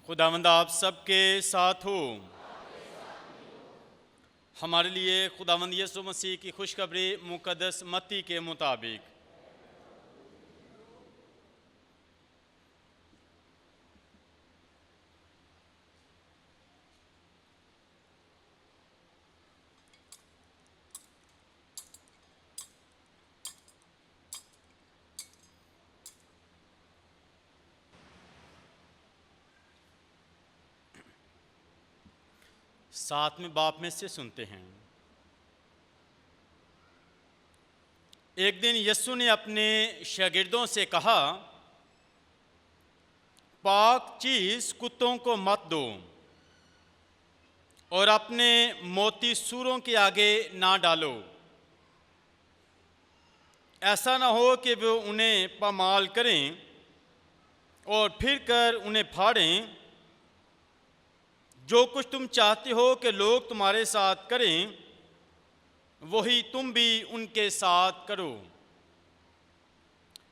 खुदावंद आप सबके साथ हो। हमारे लिए खुदावंद यीशु मसीह की खुशखबरी मुकद्दस मत्ती के मुताबिक। सातवें बाप में से सुनते हैं। एक दिन यीशु ने अपने शागिर्दों से कहा, पाक चीज कुत्तों को मत दो और अपने मोती सूरों के आगे ना डालो। ऐसा ना हो कि वे उन्हें पामाल करें और फिर कर उन्हें फाड़ें। जो कुछ तुम चाहते हो कि लोग तुम्हारे साथ करें, वही तुम भी उनके साथ करो,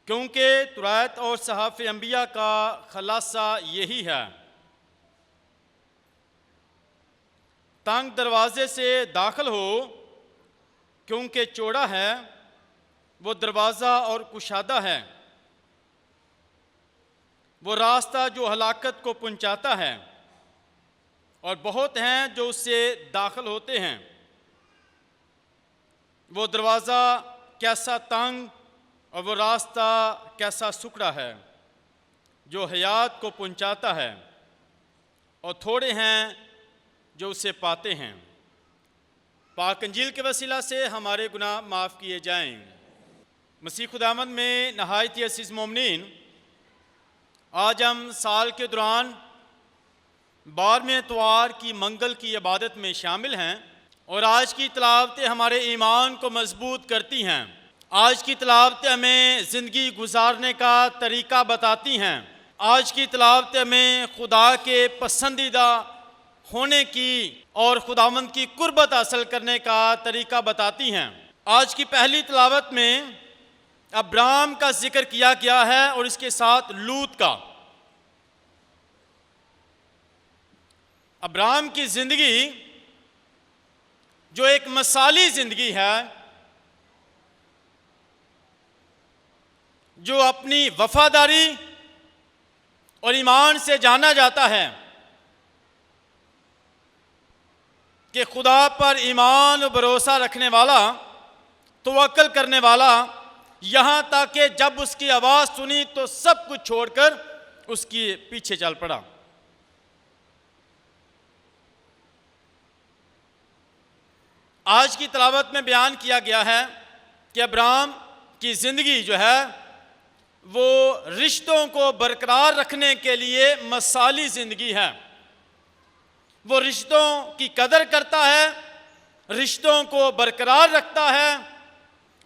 क्योंकि तुरात और सहाफ़े अंबिया का खलासा यही है। तंग दरवाजे से दाखिल हो, क्योंकि चौड़ा है वो दरवाज़ा और कुशादा है वो रास्ता जो हलाकत को पहुंचाता है, और बहुत हैं जो उससे दाखिल होते हैं। वो दरवाज़ा कैसा तंग और वो रास्ता कैसा सुकड़ा है जो हयात को पहुंचाता है, और थोड़े हैं जो उसे पाते हैं। पाक अंजील के वसीला से हमारे गुनाह माफ़ किए जाएं। मसीह खुदावंद में नहायत अज़ीज़ मोमिनीन, आज हम साल के दौरान 12वें इतवार की मंगल की इबादत में शामिल हैं, और आज की तिलावतें हमारे ईमान को मजबूत करती हैं। आज की तिलावतें हमें ज़िंदगी गुजारने का तरीका बताती हैं। आज की तिलावतें हमें खुदा के पसंदीदा होने की और खुदावंद की कुर्बत हासिल करने का तरीका बताती हैं। आज की पहली तिलावत में अब्राम का जिक्र किया गया है और इसके साथ लूत का। अब्राम की ज़िंदगी जो एक मिसाली ज़िंदगी है, जो अपनी वफादारी और ईमान से जाना जाता है कि खुदा पर ईमान और भरोसा रखने वाला, तवक्कुल करने वाला, यहाँ तक कि जब उसकी आवाज़ सुनी तो सब कुछ छोड़कर उसके पीछे चल पड़ा। आज की तिलावत में बयान किया गया है कि अब्राम की ज़िंदगी जो है वो रिश्तों को बरकरार रखने के लिए मिसाली ज़िंदगी है। वो रिश्तों की कदर करता है, रिश्तों को बरकरार रखता है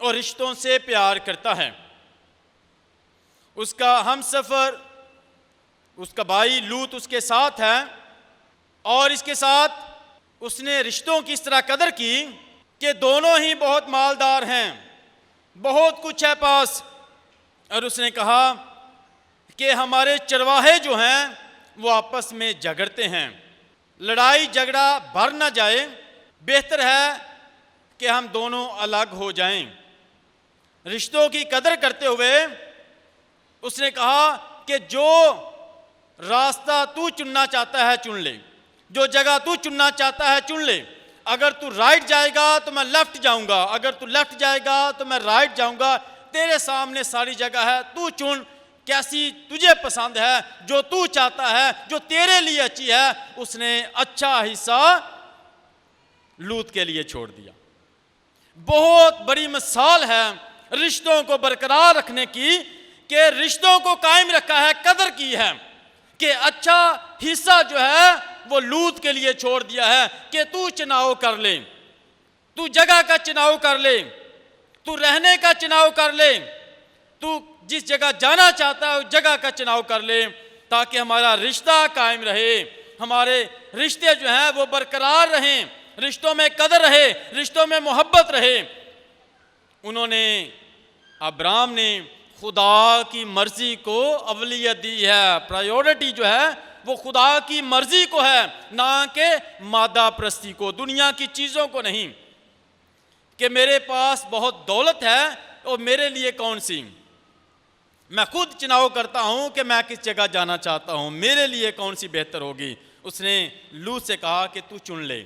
और रिश्तों से प्यार करता है। उसका हमसफ़र, उसका भाई लूत उसके साथ है, और इसके साथ उसने रिश्तों की इस तरह कदर की कि दोनों ही बहुत मालदार हैं, बहुत कुछ है पास, और उसने कहा कि हमारे चरवाहे जो हैं वो आपस में झगड़ते हैं, लड़ाई झगड़ा भर ना जाए, बेहतर है कि हम दोनों अलग हो जाएं। रिश्तों की कदर करते हुए उसने कहा कि जो रास्ता तू चुनना चाहता है चुन ले, जो जगह तू चुनना चाहता है चुन ले। अगर तू राइट जाएगा तो मैं लेफ्ट जाऊंगा, अगर तू लेफ्ट जाएगा तो मैं राइट जाऊंगा। तेरे सामने सारी जगह है, तू चुन कैसी तुझे पसंद है, जो तू चाहता है, जो तेरे लिए अच्छी है। उसने अच्छा हिस्सा लूत के लिए छोड़ दिया। बहुत बड़ी मिसाल है रिश्तों को बरकरार रखने की, कि रिश्तों को कायम रखा है, कदर की है, कि अच्छा हिस्सा जो है वो लूत के लिए छोड़ दिया है कि तू चुनाव कर ले, तू जगह का चुनाव कर ले, तू रहने का चुनाव कर ले, तू जिस जगह जाना चाहता है उस जगह का चुनाव कर ले, ताकि हमारा रिश्ता कायम रहे, हमारे रिश्ते जो हैं वो बरकरार रहें, रिश्तों में कदर रहे, रिश्तों में मोहब्बत रहे। उन्होंने, अब्राम ने खुदा की मर्जी को अवलियत दी है, प्रायोरिटी जो है वो खुदा की मर्जी को है, ना कि मादा प्रस्ती को, दुनिया की चीज़ों को नहीं। कि मेरे पास बहुत दौलत है और मेरे लिए कौन सी, मैं खुद चुनाव करता हूं कि मैं किस जगह जाना चाहता हूं, मेरे लिए कौन सी बेहतर होगी। उसने लूत से कहा कि तू चुन ले।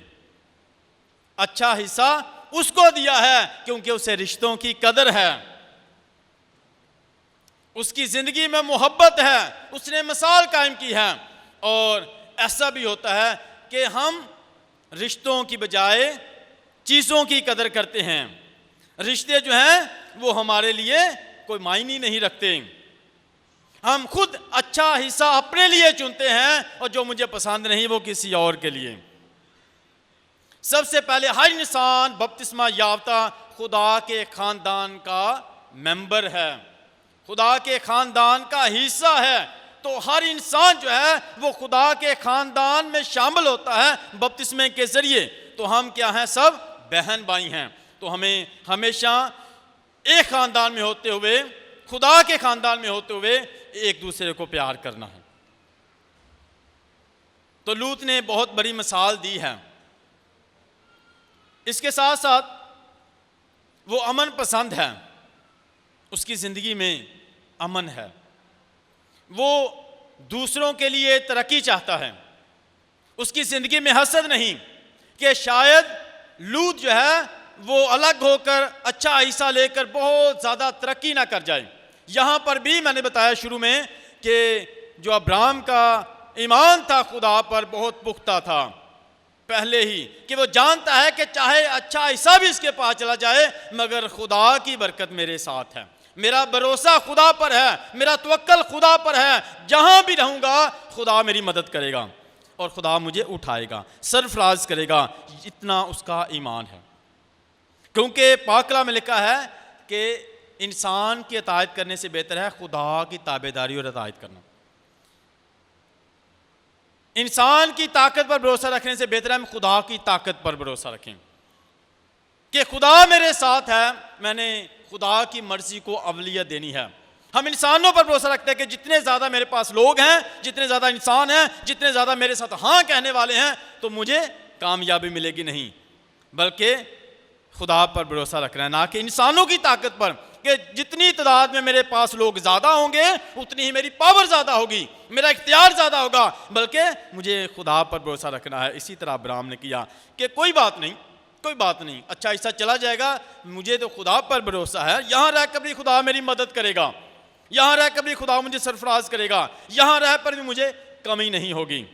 अच्छा हिस्सा उसको दिया है क्योंकि उसे रिश्तों की कदर है, उसकी जिंदगी में मोहब्बत है, उसने मिसाल कायम की है। और ऐसा भी होता है कि हम रिश्तों की बजाय चीज़ों की कदर करते हैं। रिश्ते जो हैं वो हमारे लिए कोई मायने नहीं रखते। हम खुद अच्छा हिस्सा अपने लिए चुनते हैं और जो मुझे पसंद नहीं वो किसी और के लिए। सबसे पहले हर इंसान बपतिस्मा याफ्ता खुदा के खानदान का मेंबर है, खुदा के खानदान का हिस्सा है। तो हर इंसान जो है वो खुदा के खानदान में शामिल होता है बपतिस्मे के जरिए। तो हम क्या हैं, सब बहन भाई हैं। तो हमें हमेशा एक खानदान में होते हुए, खुदा के खानदान में होते हुए एक दूसरे को प्यार करना है। तो लूत ने बहुत बड़ी मिसाल दी है। इसके साथ साथ वो अमन पसंद है, उसकी ज़िंदगी में अमन है, वो दूसरों के लिए तरक्की चाहता है, उसकी ज़िंदगी में हसद नहीं कि शायद लूत जो है वो अलग होकर अच्छा हिस्सा लेकर बहुत ज़्यादा तरक्की ना कर जाए। यहाँ पर भी मैंने बताया शुरू में कि जो अब्राहम का ईमान था खुदा पर बहुत पुख्ता था पहले ही, कि वो जानता है कि चाहे अच्छा हिस्सा भी इसके पास चला जाए मगर खुदा की बरकत मेरे साथ है, मेरा भरोसा खुदा पर है, मेरा तवक्कल खुदा पर है। जहाँ भी रहूँगा खुदा मेरी मदद करेगा और खुदा मुझे उठाएगा, सरफराज करेगा। इतना उसका ईमान है। क्योंकि पाक कलाम में लिखा है कि इंसान की अतायत करने से बेहतर है खुदा की ताबेदारी और अतायत करना। इंसान की ताकत पर भरोसा रखने से बेहतर है हम खुदा की ताकत पर भरोसा रखें कि खुदा मेरे साथ है, मैंने खुदा की मर्जी को अवलियत देनी है। हम इंसानों पर भरोसा रखते हैं कि जितने ज़्यादा मेरे पास लोग हैं, जितने ज़्यादा इंसान हैं, जितने ज़्यादा मेरे साथ हाँ कहने वाले हैं तो मुझे कामयाबी मिलेगी नहीं, बल्कि खुदा पर भरोसा रखना है, ना कि इंसानों की ताकत पर कि जितनी तादाद में मेरे पास लोग ज़्यादा होंगे उतनी ही मेरी पावर ज़्यादा होगी, मेरा इख्तियार ज़्यादा होगा, बल्कि मुझे खुदा पर भरोसा रखना है। इसी तरह अब्राहम ने किया कि कोई बात नहीं, कोई बात नहीं, अच्छा हिस्सा चला जाएगा, मुझे तो खुदा पर भरोसा है, यहाँ रह कर भी खुदा मेरी मदद करेगा, यहाँ रह कर भी खुदा मुझे सरफराज करेगा, यहाँ रह पर भी मुझे कमी नहीं होगी।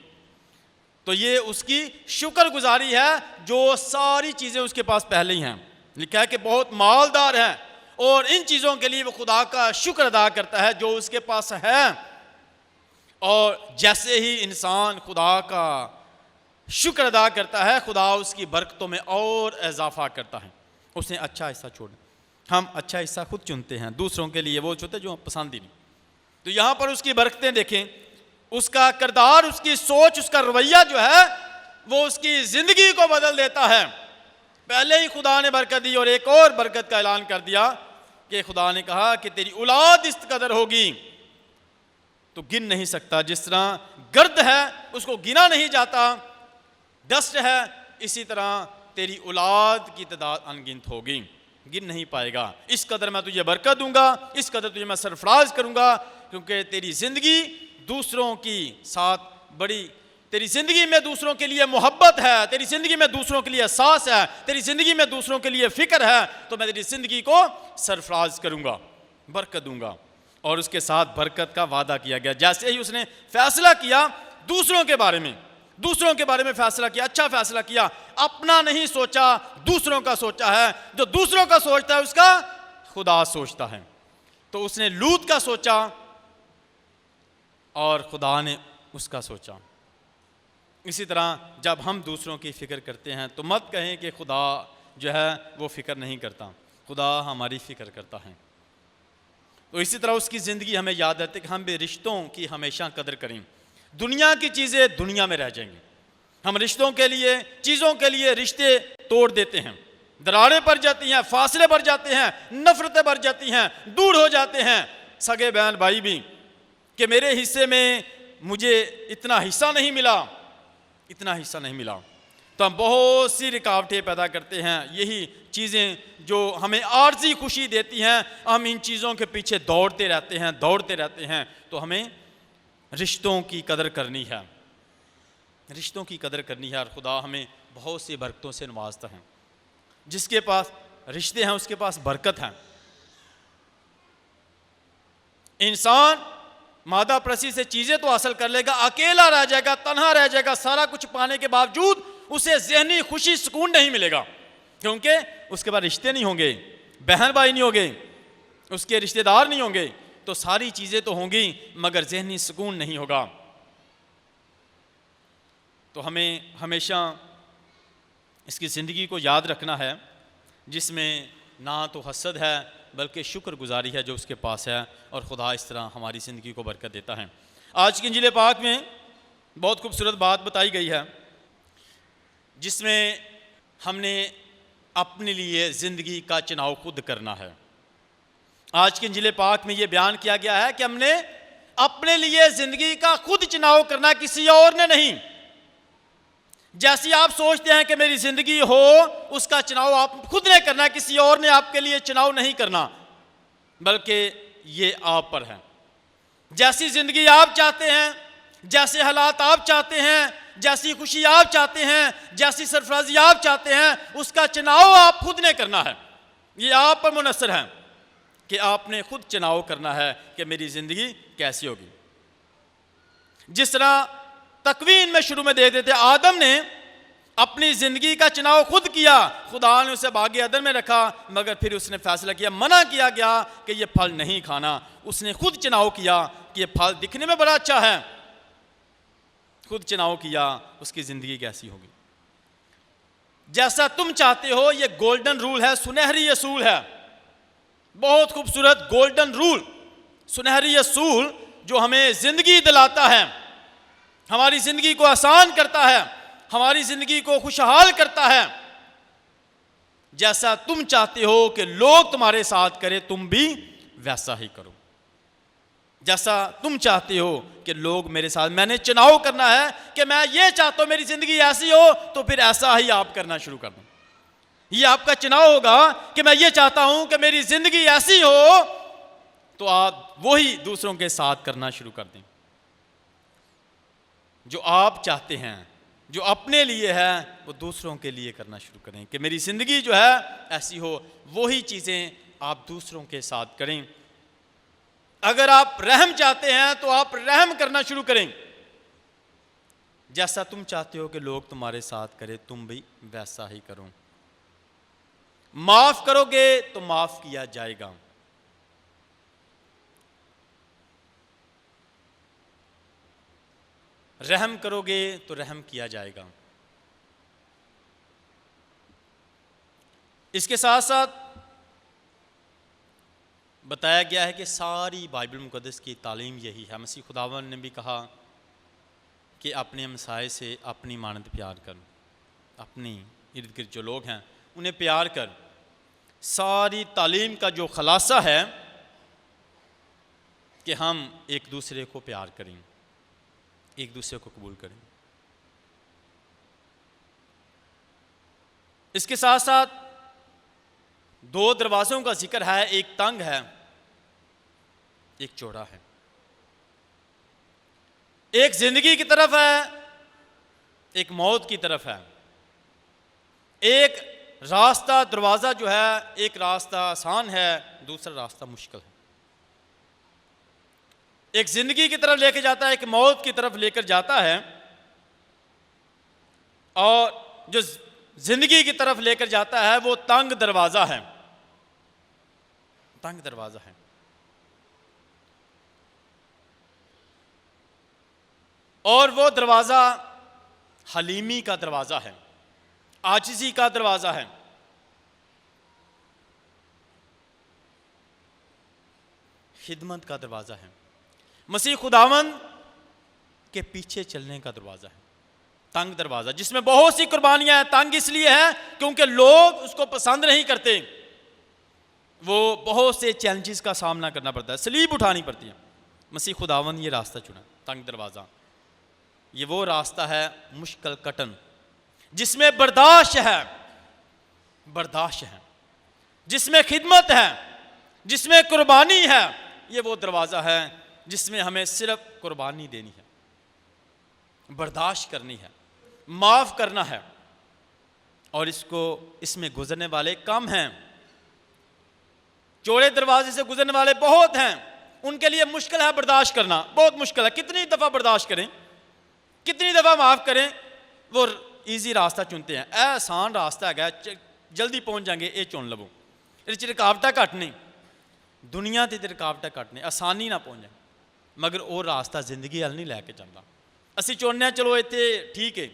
तो ये उसकी शुक्रगुजारी है जो सारी चीज़ें उसके पास पहले ही हैं। लिखा है कि बहुत मालदार है और इन चीज़ों के लिए वो खुदा का शुक्र अदा करता है जो उसके पास है। और जैसे ही इंसान खुदा का शुक्र अदा करता है खुदा उसकी बरकतों में और इजाफा करता है। उसने अच्छा हिस्सा छोड़ा, हम अच्छा हिस्सा खुद चुनते हैं, दूसरों के लिए वो चुनते जो पसंद ही नहीं। तो यहाँ पर उसकी बरकतें देखें, उसका किरदार, उसकी सोच, उसका रवैया जो है वो उसकी ज़िंदगी को बदल देता है। पहले ही खुदा ने बरकत दी और एक और बरकत का ऐलान कर दिया कि खुदा ने कहा कि तेरी औलाद इस कदर होगी तो गिन नहीं सकता। जिस तरह गर्द है उसको गिना नहीं जाता, डस्ट है, इसी तरह तेरी औलाद की तादाद अनगिनत होगी, गिन नहीं पाएगा। इस कदर मैं तुझे बरकत दूंगा, इस कदर तुझे मैं सरफराज करूंगा, क्योंकि तेरी ज़िंदगी दूसरों की साथ बड़ी, तेरी ज़िंदगी में दूसरों के लिए मोहब्बत है, तेरी ज़िंदगी में दूसरों के लिए एहसास है, तेरी ज़िंदगी में दूसरों के लिए फ़िक्र है, तो मैं तेरी ज़िंदगी को सरफराज करूंगा, बरकत दूंगा। और उसके साथ बरकत का वादा किया गया। जैसे ही उसने फैसला किया दूसरों के बारे में, दूसरों के बारे में फैसला किया, अच्छा फैसला किया, अपना नहीं सोचा, दूसरों का सोचा है। जो दूसरों का सोचता है उसका खुदा सोचता है। तो उसने लूत का सोचा और खुदा ने उसका सोचा। इसी तरह जब हम दूसरों की फ़िक्र करते हैं तो मत कहें कि खुदा जो है वो फ़िक्र नहीं करता, खुदा हमारी फ़िक्र करता है। तो इसी तरह उसकी ज़िंदगी हमें याद रहती है कि हम भी रिश्तों की हमेशा कदर करें। दुनिया की चीज़ें दुनिया में रह जाएंगी, हम रिश्तों के लिए, चीज़ों के लिए रिश्ते तोड़ देते हैं, दरारें पड़ जाती हैं, फासले बढ़ जाते हैं, नफ़रतें बढ़ जाती हैं, दूर हो जाते हैं। सगे बहन भाई भी कि मेरे हिस्से में मुझे इतना हिस्सा नहीं मिला, इतना हिस्सा नहीं मिला। तो हम बहुत सी रुकावटें पैदा करते हैं। यही चीज़ें जो हमें आर्जी खुशी देती हैं, हम इन चीज़ों के पीछे दौड़ते रहते हैं। तो हमें रिश्तों की कदर करनी है, रिश्तों की कदर करनी है। और खुदा हमें बहुत सी बरकतों से नवाजता है। जिसके पास रिश्ते हैं उसके पास बरकत है। इंसान मादा प्रसी से चीज़ें तो हासिल कर लेगा, अकेला रह जाएगा, तन्हा रह जाएगा। सारा कुछ पाने के बावजूद उसे ज़हनी खुशी सुकून नहीं मिलेगा, क्योंकि उसके पास रिश्ते नहीं होंगे, बहन भाई नहीं होंगे, उसके रिश्तेदार नहीं होंगे। तो सारी चीज़ें तो होंगी मगर ज़हनी सुकून नहीं होगा। तो हमें हमेशा इसकी ज़िंदगी को याद रखना है, जिसमें ना तो हसद है बल्कि शुक्रगुजारी है जो उसके पास है। और खुदा इस तरह हमारी ज़िंदगी को बरकत देता है। आज की इंजील पाक में बहुत खूबसूरत बात बताई गई है, जिसमें हमने अपने लिए ज़िंदगी का चुनाव खुद करना है। आज की इंजील पाक में ये बयान किया गया है कि हमने अपने लिए ज़िंदगी का खुद चुनाव करना, किसी और ने नहीं। जैसी आप सोचते हैं कि मेरी ज़िंदगी हो, उसका चुनाव आप खुद ने करना, किसी और ने आपके लिए चुनाव नहीं करना, बल्कि ये आप पर है। जैसी ज़िंदगी आप चाहते हैं, जैसे हालात आप चाहते हैं, जैसी खुशी आप चाहते हैं, जैसी सरफराजी आप चाहते हैं, उसका चुनाव आप खुद ने करना है। ये आप पर मुनसर है कि आपने खुद चुनाव करना है कि मेरी ज़िंदगी कैसी होगी। जिस तरह तकवीन में शुरू में देख देते, आदम ने अपनी ज़िंदगी का चुनाव खुद किया। खुदा ने उसे बागे अदन में रखा, मगर फिर उसने फैसला किया, मना किया गया कि ये फल नहीं खाना। उसने खुद चुनाव किया कि ये फल दिखने में बड़ा अच्छा है, खुद चुनाव किया उसकी ज़िंदगी कैसी होगी। जैसा तुम चाहते हो, ये गोल्डन रूल है, सुनहरी असूल है, बहुत खूबसूरत गोल्डन रूल, सुनहरी असूल जो हमें ज़िंदगी दिलाता है, हमारी ज़िंदगी को आसान करता है, हमारी ज़िंदगी को खुशहाल करता है। जैसा तुम चाहते हो कि लोग तुम्हारे साथ करें, तुम भी वैसा ही करो। जैसा तुम चाहते हो कि लोग मेरे साथ, मैंने चुनाव करना है कि मैं ये चाहता हूं मेरी ज़िंदगी ऐसी हो, तो फिर ऐसा ही आप करना शुरू कर दो। ये आपका चुनाव होगा कि मैं ये चाहता हूं कि मेरी ज़िंदगी ऐसी हो, तो आप वही दूसरों के साथ करना शुरू कर दें। जो आप चाहते हैं, जो अपने लिए है, वो दूसरों के लिए करना शुरू करें कि मेरी ज़िंदगी जो है ऐसी हो। वही चीज़ें आप दूसरों के साथ करें। अगर आप रहम चाहते हैं तो आप रहम करना शुरू करें। जैसा तुम चाहते हो कि लोग तुम्हारे साथ करें, तुम भी वैसा ही करो। माफ़ करोगे तो माफ़ किया जाएगा। रहम करोगे तो रहम किया जाएगा। इसके साथ साथ बताया गया है कि सारी बाइबल मुकद्दस की तालीम यही है। मसीह खुदावन ने भी कहा कि अपने हमसाए से अपनी मानद प्यार कर, अपनी इर्द गिर्द जो लोग हैं उन्हें प्यार कर। सारी तालीम का जो खलासा है कि हम एक दूसरे को प्यार करें, एक दूसरे को कबूल करें। इसके साथ साथ दो दरवाज़ों का जिक्र है, एक तंग है, एक चौड़ा है। एक जिंदगी की तरफ है, एक मौत की तरफ है। एक रास्ता दरवाज़ा जो है, एक रास्ता आसान है, दूसरा रास्ता मुश्किल है। एक जिंदगी की तरफ लेकर जाता है, एक मौत की तरफ लेकर जाता है। और जो जिंदगी की तरफ लेकर जाता है वो तंग दरवाज़ा है, तंग दरवाज़ा है। और वो दरवाज़ा हलीमी का दरवाज़ा है, आजिज़ी का दरवाज़ा है। खिदमत का दरवाज़ा है, मसीह खुदावन के पीछे चलने का दरवाज़ा है। तंग दरवाज़ा जिसमें बहुत सी कुर्बानियां हैं। तंग इसलिए है क्योंकि लोग उसको पसंद नहीं करते, वो बहुत से चैलेंजेस का सामना करना पड़ता है, सलीब उठानी पड़ती है। मसीह खुदावंद ये रास्ता चुना, तंग दरवाज़ा। ये वो रास्ता है मुश्किल कटन, जिसमें बर्दाश्त है, बर्दाश्त है, जिसमें खिदमत है, जिसमें कुर्बानी है। ये वो दरवाज़ा है जिसमें हमें सिर्फ कुर्बानी देनी है, बर्दाश्त करनी है, माफ़ करना है। और इसमें गुजरने वाले कम हैं। चौड़े दरवाजे से गुजरने वाले बहुत हैं, उनके लिए मुश्किल है बर्दाश्त करना, बहुत मुश्किल है। कितनी दफ़ा बर्दाश्त करें, कितनी दफ़ा माफ़ करें। वो ईजी रास्ता चुनते हैं, आसान रास्ता है, जल्दी पहुंच जाएंगे, ये चुन लवो। इस रुकावटा घट नहीं, दुनिया की रुकावटा घट नहीं, आसानी ना पहुंच जाए, मगर वो रास्ता जिंदगी हल नहीं लैके जाता। असी चुनने चलो इतने ठीक है,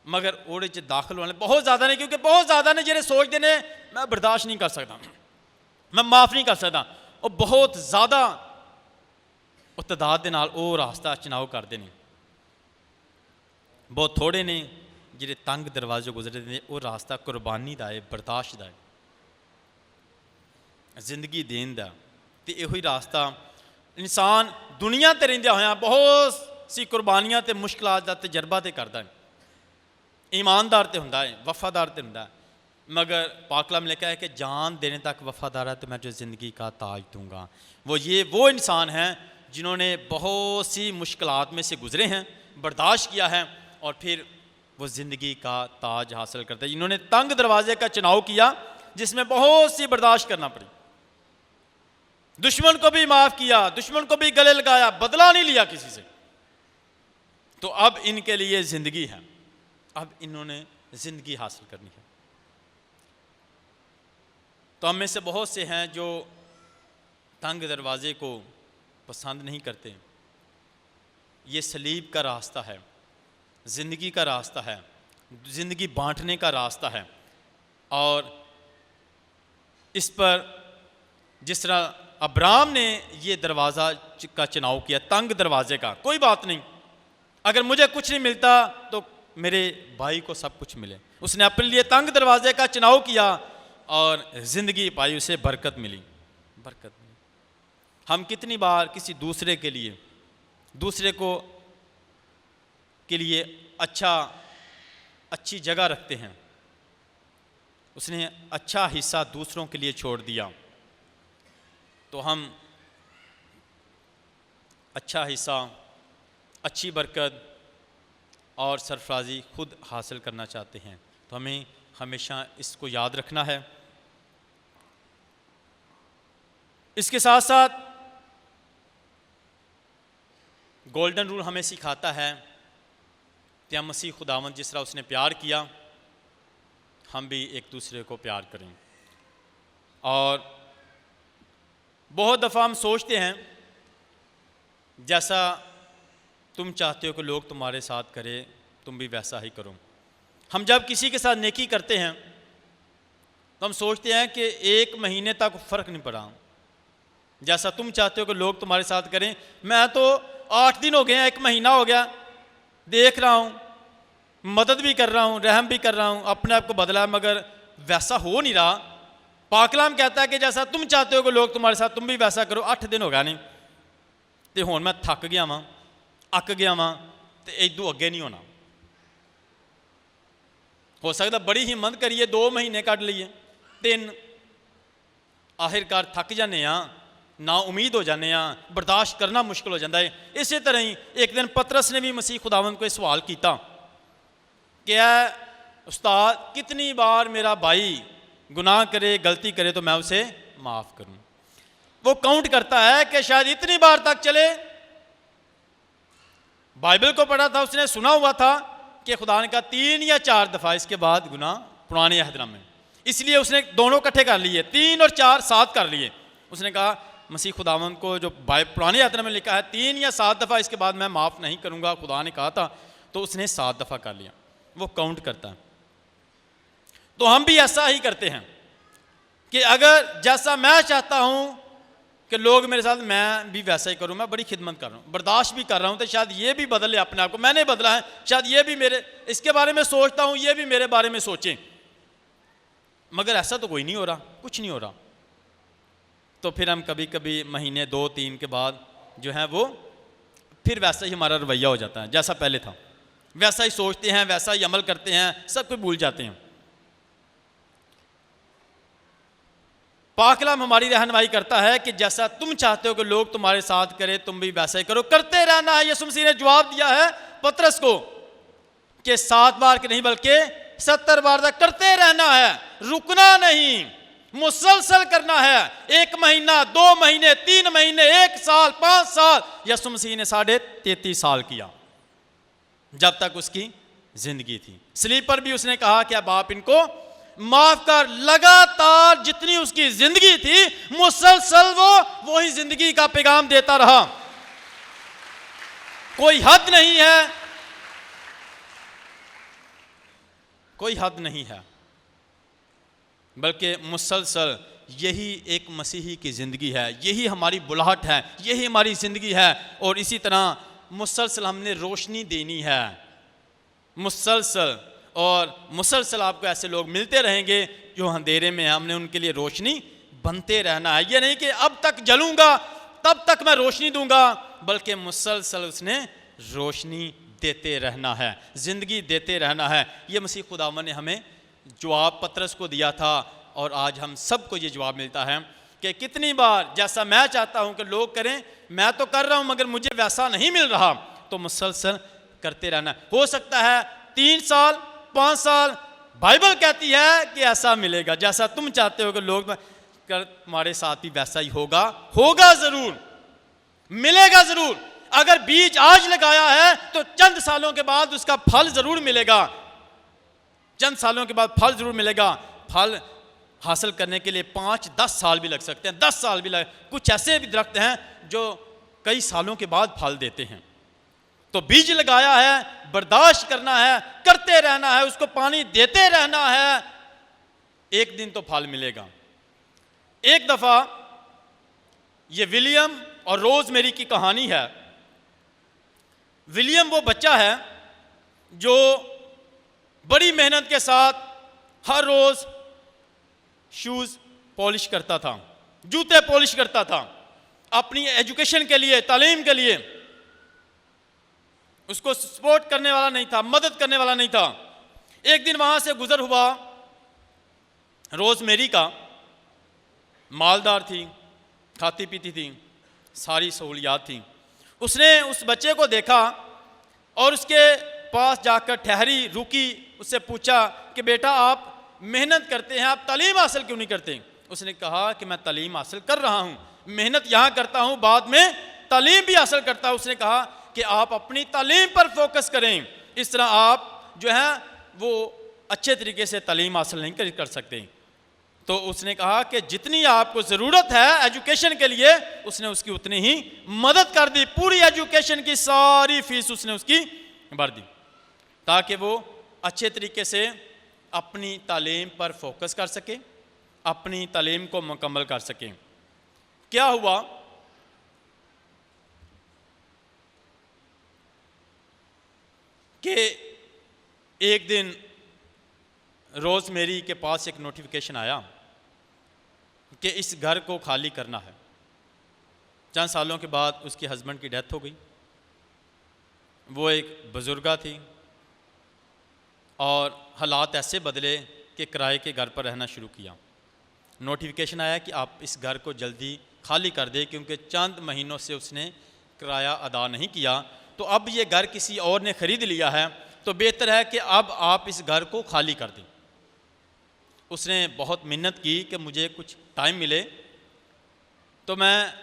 मगर वो दाखिल होने बहुत ज़्यादा नहीं, क्योंकि बहुत ज़्यादा ने ਜਿਹੜੇ सोचते ने मैं बर्दाश्त नहीं कर सकता, मैं माफ़ नहीं कर सकता। और बहुत ज़्यादा तादाद के नाल वो रास्ता चुनाव करते हैं। बहुत थोड़े ने ਜਿਹੜੇ तंग दरवाजे गुजरते हैं, वो रास्ता कुर्बानी का है, बर्दाश्त का है, जिंदगी देन का। तो यो ही रास्ता इंसान दुनिया ते रहिंदे होया बहुत सी कुर्बानियां ते मुश्किलात का तजर्बा तो करता है, ईमानदार तो होंदा है, वफादार तो होंदा है। मगर पाकलाम लिखा है कि जान देने तक वफादार है तो मैं जो ज़िंदगी का ताज दूंगा। वो इंसान हैं जिन्होंने बहुत सी मुश्किलात में से गुजरे हैं, बर्दाश्त किया है, और फिर वो ज़िंदगी का ताज हासिल करते हैं। इन्होंने तंग दरवाजे का चुनाव किया, जिसमें बहुत सी बर्दाश्त करना पड़ी, दुश्मन को भी माफ़ किया, दुश्मन को भी गले लगाया, बदला नहीं लिया किसी से। तो अब इनके लिए ज़िंदगी है, अब इन्होंने ज़िंदगी हासिल करनी है। तो हम में से बहुत से हैं जो तंग दरवाजे को पसंद नहीं करते। ये सलीब का रास्ता है, ज़िंदगी का रास्ता है, ज़िंदगी बांटने का रास्ता है। और इस पर जिस तरह अब्राहम ने ये दरवाज़ा का चुनाव किया, तंग दरवाजे का, कोई बात नहीं, अगर मुझे कुछ नहीं मिलता तो मेरे भाई को सब कुछ मिले। उसने अपने लिए तंग दरवाजे का चुनाव किया और ज़िंदगी पाई, उसे बरकत मिली, बरकत मिली। हम कितनी बार किसी दूसरे के लिए, दूसरे को के लिए अच्छी जगह रखते हैं, उसने अच्छा हिस्सा दूसरों के लिए छोड़ दिया, तो हम अच्छा हिस्सा, अच्छी बरकत और सरफराजी खुद हासिल करना चाहते हैं। तो हमें हमेशा इसको याद रखना है। इसके साथ साथ गोल्डन रूल हमें सिखाता है कि हम मसीह खुदावंद जिस तरह उसने प्यार किया, हम भी एक दूसरे को प्यार करें। और बहुत दफ़ा हम सोचते हैं जैसा तुम चाहते हो कि लोग तुम्हारे साथ करें, तुम भी वैसा ही करो। हम जब किसी के साथ नेकी करते हैं तो हम सोचते हैं कि 1 महीने तक फ़र्क नहीं पड़ा, जैसा तुम चाहते हो कि लोग तुम्हारे साथ करें। मैं तो 8 दिन हो गए हैं, 1 महीना हो गया, देख रहा हूँ, मदद भी कर रहा हूँ, रहम भी कर रहा हूँ, अपने आप को बदला, मगर वैसा हो नहीं रहा। पाकलाम कहता है कि जैसा तुम चाहते हो कि लोग तुम्हारे साथ, तुम भी वैसा करो। 8 दिन हो गया नहीं, तो हुण मैं थक गया वां, अक गया वां, तो इदों अगे नहीं होना। हो सकता बड़ी हिम्मत करिए, 2 महीने कढ़ लीए, 3, आखिरकार थक जाने, ना उम्मीद हो जाने, बर्दाश्त करना मुश्किल हो जाता है। इस तरह ही एक दिन पतरस ने भी मसीह खुदावंद को सवाल किया कि उस्ताद, कितनी बार मेरा भाई गुनाह करे, गलती करे तो मैं उसे माफ़ करूं। वो काउंट करता है कि शायद इतनी बार तक चले। बाइबल को पढ़ा था, उसने सुना हुआ था कि खुदा ने कहा 3 या 4 दफ़ा इसके बाद गुनाह पुराने अहदनामे में, इसलिए उसने दोनों इकट्ठे कर लिए, 3 और 4 7 कर लिए। उसने कहा मसीह खुदावंद को जो पुराने अहदनामे में लिखा है 3 या 7 दफ़ा इसके बाद मैं माफ़ नहीं करूँगा, खुदा ने कहा था, तो उसने 7 दफ़ा कर लिया। वो काउंट करता है। तो हम भी ऐसा ही करते हैं कि अगर जैसा मैं चाहता हूँ कि लोग मेरे साथ, मैं भी वैसा ही करूँ, मैं बड़ी खिदमत कर रहा हूँ, बर्दाश्त भी कर रहा हूँ, तो शायद ये भी बदल ले अपने आप को। मैंने बदला है, शायद ये भी मेरे, इसके बारे में सोचता हूँ, ये भी मेरे बारे में सोचें, मगर ऐसा तो कोई नहीं हो रहा, कुछ नहीं हो रहा। तो फिर हम कभी कभी महीने 2-3 के बाद जो है वो फिर वैसा ही हमारा रवैया हो जाता है, जैसा पहले था, वैसा ही सोचते हैं, वैसा ही अमल करते हैं, सब कुछ भूल जाते हैं। पाक कलाम हमारी रहनुमाई करता है कि जैसा तुम चाहते हो कि लोग तुम्हारे साथ करें, तुम भी वैसा ही करो, करते रहना है। यीशु मसीह ने जवाब दिया है पतरस को कि 7 बार के नहीं बल्कि 70 बार तक करते रहना है, रुकना नहीं, मुसलसल करना है। 1 महीना, 2 महीने, 3 महीने, 1 साल, 5 साल, यीशु मसीह ने 33.5 साल किया, जब तक उसकी जिंदगी थी। स्लीपर भी उसने कहा कि अब आप इनको माफ कर। लगातार जितनी उसकी जिंदगी थी, मुसलसल वो वही जिंदगी का पैगाम देता रहा। कोई हद नहीं है, कोई हद नहीं है, बल्कि मुसलसल यही एक मसीही की ज़िंदगी है, यही हमारी बुलाहट है, यही हमारी ज़िंदगी है। और इसी तरह मुसलसल हमने रोशनी देनी है, मुसलसल। और मुसलसल आपको ऐसे लोग मिलते रहेंगे जो अंधेरे में हैं, हमने उनके लिए रोशनी बनते रहना है। ये नहीं कि अब तक जलूंगा तब तक मैं रोशनी दूंगा, बल्कि मुसलसल उसने रोशनी देते रहना है, ज़िंदगी देते रहना है। ये मसीह खुदावन ने हमें जवाब पतरस को दिया था, और आज हम सबको ये जवाब मिलता है कि कितनी बार जैसा मैं चाहता हूं कि लोग करें, मैं तो कर रहा हूं मगर मुझे वैसा नहीं मिल रहा, तो मुसलसल करते रहना। हो सकता है 3 साल, 5 साल, बाइबल कहती है कि ऐसा मिलेगा, जैसा तुम चाहते हो कि लोग कर, तुम्हारे साथ भी वैसा ही होगा, होगा जरूर, मिलेगा जरूर। अगर बीज आज लगाया है तो चंद सालों के बाद उसका फल जरूर मिलेगा, चंद सालों के बाद फल जरूर मिलेगा। फल हासिल करने के लिए 5-10 साल भी लग सकते हैं, 10 साल भी लग, कुछ ऐसे भी दरख्त हैं जो कई सालों के बाद फल देते हैं। तो बीज लगाया है, बर्दाश्त करना है, करते रहना है, उसको पानी देते रहना है, एक दिन तो फल मिलेगा। एक दफा ये विलियम और रोजमेरी की कहानी है। विलियम वो बच्चा है जो बड़ी मेहनत के साथ हर रोज शूज पॉलिश करता था, जूते पॉलिश करता था, अपनी एजुकेशन के लिए, तालीम के लिए। उसको सपोर्ट करने वाला नहीं था, मदद करने वाला नहीं था। एक दिन वहां से गुजर हुआ, रोजमेरी का, मालदार थी, खाती पीती थी, सारी सहूलियात थी। उसने उस बच्चे को देखा और उसके पास जाकर ठहरी, रुकी, उससे पूछा कि बेटा आप मेहनत करते हैं, आप तालीम हासिल क्यों नहीं करते? उसने कहा कि मैं तालीम हासिल कर रहा हूँ, मेहनत यहाँ करता हूँ, बाद में तालीम भी हासिल करता हूँ। उसने कहा कि आप अपनी तालीम पर फोकस करें, इस तरह आप जो है वो अच्छे तरीके से तालीम हासिल नहीं कर सकते। तो उसने कहा कि जितनी आपको ज़रूरत है एजुकेशन के लिए, उसने उसकी उतनी ही मदद कर दी। पूरी एजुकेशन की सारी फीस उसने उसकी भर दी, ताकि वो अच्छे तरीके से अपनी तालीम पर फोकस कर सके, अपनी तालीम को मुकम्मल कर सके। क्या हुआ कि एक दिन रोजमेरी के पास एक नोटिफिकेशन आया कि इस घर को खाली करना है। चंद सालों के बाद उसके हस्बैंड की डेथ हो गई। वो एक बुजुर्गा थी और हालात ऐसे बदले कि किराए के घर पर रहना शुरू किया। नोटिफिकेशन आया कि आप इस घर को जल्दी खाली कर दें, क्योंकि चंद महीनों से उसने किराया अदा नहीं किया। तो अब ये घर किसी और ने ख़रीद लिया है, तो बेहतर है कि अब आप इस घर को खाली कर दें। उसने बहुत मिन्नत की कि मुझे कुछ टाइम मिले तो मैं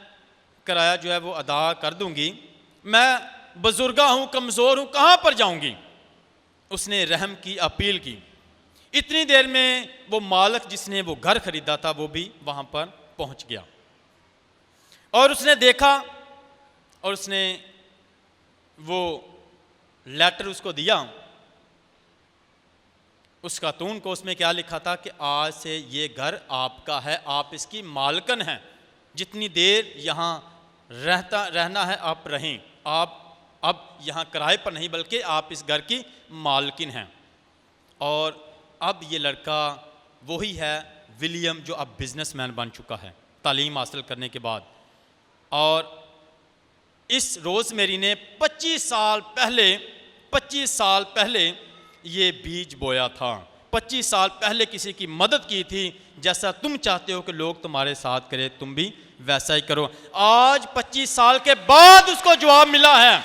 किराया जो है वो अदा कर दूंगी, मैं बुजुर्गा हूँ, कमज़ोर हूँ, कहाँ पर जाऊंगी? उसने रहम की, अपील की। इतनी देर में वो मालिक जिसने वो घर खरीदा था वो भी वहाँ पर पहुँच गया और उसने देखा और उसने वो लेटर उसको दिया। उस खातून को उसमें क्या लिखा था कि आज से ये घर आपका है, आप इसकी मालकन हैं, जितनी देर यहाँ रहना है आप रहें, आप अब यहाँ किराए पर नहीं बल्कि आप इस घर की मालकिन हैं। और अब ये लड़का वही है विलियम जो अब बिजनेसमैन बन चुका है तालीम हासिल करने के बाद। और इस रोज़मेरी ने 25 साल पहले ये बीज बोया था, 25 साल पहले किसी की मदद की थी। जैसा तुम चाहते हो कि लोग तुम्हारे साथ करें, तुम भी वैसा ही करो। आज 25 साल के बाद उसको जवाब मिला है,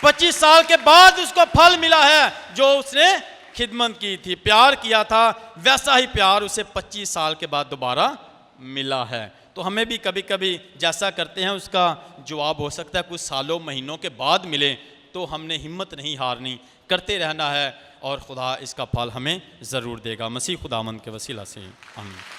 25 साल के बाद उसको फल मिला है। जो उसने खिदमत की थी, प्यार किया था, वैसा ही प्यार उसे 25 साल के बाद दोबारा मिला है। तो हमें भी कभी कभी जैसा करते हैं उसका जवाब हो सकता है कुछ सालों महीनों के बाद मिले। तो हमने हिम्मत नहीं हारनी, करते रहना है और खुदा इसका फल हमें ज़रूर देगा। मसीह खुदावंद के वसीला से आमीन।